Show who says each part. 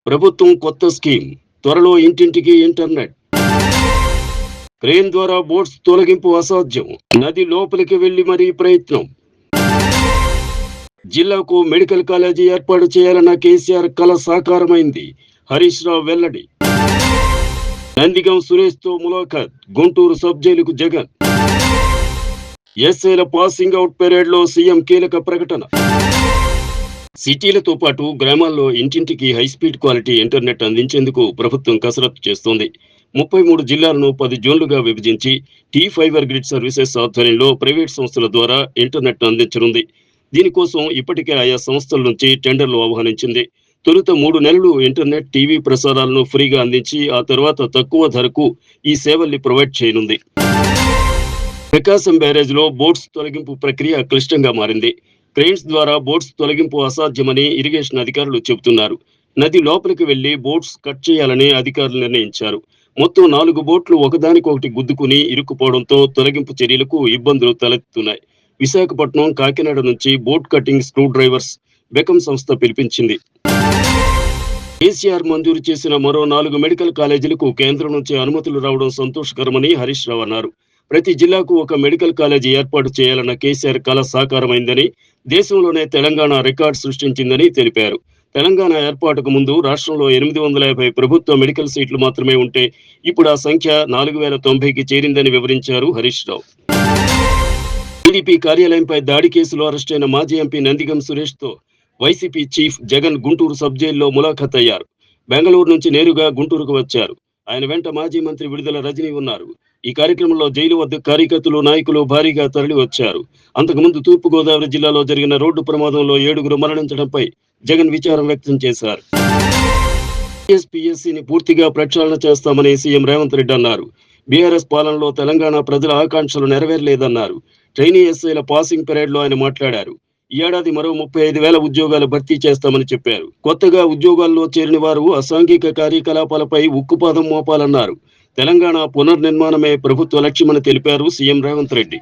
Speaker 1: ప్రభుత్వం కొత్త స్కీమ్, త్వరలో ఇంటింటికి ఇంటర్నెట్. క్రేన్ ద్వారా బోట్స్ తొలగింపు అసాధ్యం, నది లోపలికి వెళ్లి మరీ ప్రయత్నం. జిల్లాకు మెడికల్ కాలేజీ ఏర్పాటు చేయాలన్న కేసీఆర్ కల సాకారమైంది, హరీష్ రావు వెల్లడి. నందిగం సురేష్ తో ములాఖాత్, గుంటూరు సబ్ జైలుకు జగన్. ఎస్ఐల పాసింగ్ అవుట్ పెరేడ్ లో సీఎం కీలక ప్రకటన. సిటీలతో పాటు గ్రామాల్లో ఇంటింటికి హైస్పీడ్ క్వాలిటీ ఇంటర్నెట్ అందించేందుకు ప్రభుత్వం కసరత్తు చేస్తోంది. 33 జిల్లాలను 10 జోన్లుగా విభజించి T-ఫైబర్ గ్రిడ్ సర్వీసెస్ ఆధ్వర్యంలో ప్రైవేట్ సంస్థల ద్వారా ఇంటర్నెట్ అందించనుంది. దీనికోసం ఇప్పటికే ఆయా సంస్థల నుంచి టెండర్లు ఆహ్వానించింది. తొలుత 3 నెలలు ఇంటర్నెట్, టీవీ ప్రసారాలను ఫ్రీగా అందించి ఆ తర్వాత తక్కువ ధరకు ఈ సేవల్ని ప్రొవైడ్ చేయనుంది. ప్రకాశం బ్యారేజ్లో బోట్స్ తొలగింపు ప్రక్రియ క్లిష్టంగా మారింది. క్రెయిన్స్ ద్వారా బోట్స్ తొలగింపు అసాధ్యమని ఇరిగేషన్ అధికారులు చెబుతున్నారు. నది లోపలికి వెళ్లి బోట్స్ కట్ చేయాలని అధికారులు నిర్ణయించారు. మొత్తం 4 బోట్లు ఒకదానికొకటి గుద్దుకుని ఇరుక్కుపోవడంతో తొలగింపు చర్యలకు ఇబ్బందులు తలెత్తుతున్నాయి. విశాఖపట్నం, కాకినాడ నుంచి బోట్ కటింగ్ స్క్రూ డ్రైవర్స్ బెకం సంస్థ పిలిపించింది. కేసీఆర్ మంజూరు చేసిన మరో 4 మెడికల్ కాలేజీలకు కేంద్రం నుంచి అనుమతులు రావడం సంతోషకరమని హరీష్ రావు అన్నారు. ప్రతి జిల్లాకు ఒక మెడికల్ కాలేజీ ఏర్పాటు చేయాలన్న కేసీఆర్ కల సాకారమైందని, దేశంలోనే తెలంగాణ రికార్డు సృష్టించిందని తెలిపారు. తెలంగాణ ఏర్పాటుకు ముందు రాష్ట్రంలో 850 ప్రభుత్వ మెడికల్ సీట్లు మాత్రమే ఉంటే ఇప్పుడు ఆ సంఖ్య 4090కి చేరిందని వివరించారు హరీష్ రావు. టీడీపీ కార్యాలయంపై దాడి కేసులో అరెస్టైన మాజీ ఎంపీ నందిగం సురేష్ తో YCP chief Jagan Guntur sub జైల్లో ములాఖాత్ అయ్యారు. బెంగళూరు నుంచి నేరుగా గుంటూరుకు వచ్చారు. ఆయన వెంట మాజీ మంత్రి విడుదల రజనీ ఉన్నారు. ఈ కార్యక్రమంలో జైలు వద్ద కార్యకర్తలు, నాయకులు భారీగా తరలి వచ్చారు. అంతకుముందు తూర్పుగోదావరి జిల్లాలో జరిగిన రోడ్డు ప్రమాదంలో 7గురు మరణించడంపై జగన్ విచారం వ్యక్తం చేశారు. టీఎస్పీఎస్సీని పూర్తిగా ప్రక్షాళన చేస్తామని సీఎం రేవంత్ రెడ్డి అన్నారు. బీఆర్ఎస్ పాలనలో తెలంగాణ ప్రజల ఆకాంక్షలు నెరవేరలేదన్నారు. ట్రైనీ ఎస్ఐల పాసింగ్ పెరేడ్ లో ఆయన మాట్లాడారు. ఈ ఏడాది మరో 35,000 ఉద్యోగాలు భర్తీ చేస్తామని చెప్పారు. కొత్తగా ఉద్యోగాల్లో చేరిన వారు అసాంఘిక కార్యకలాపాలపై ఉక్కుపాదం మోపాలన్నారు. తెలంగాణ పునర్నిర్మాణమే ప్రభుత్వ లక్ష్యమని తెలిపారు సీఎం రేవంత్ రెడ్డి.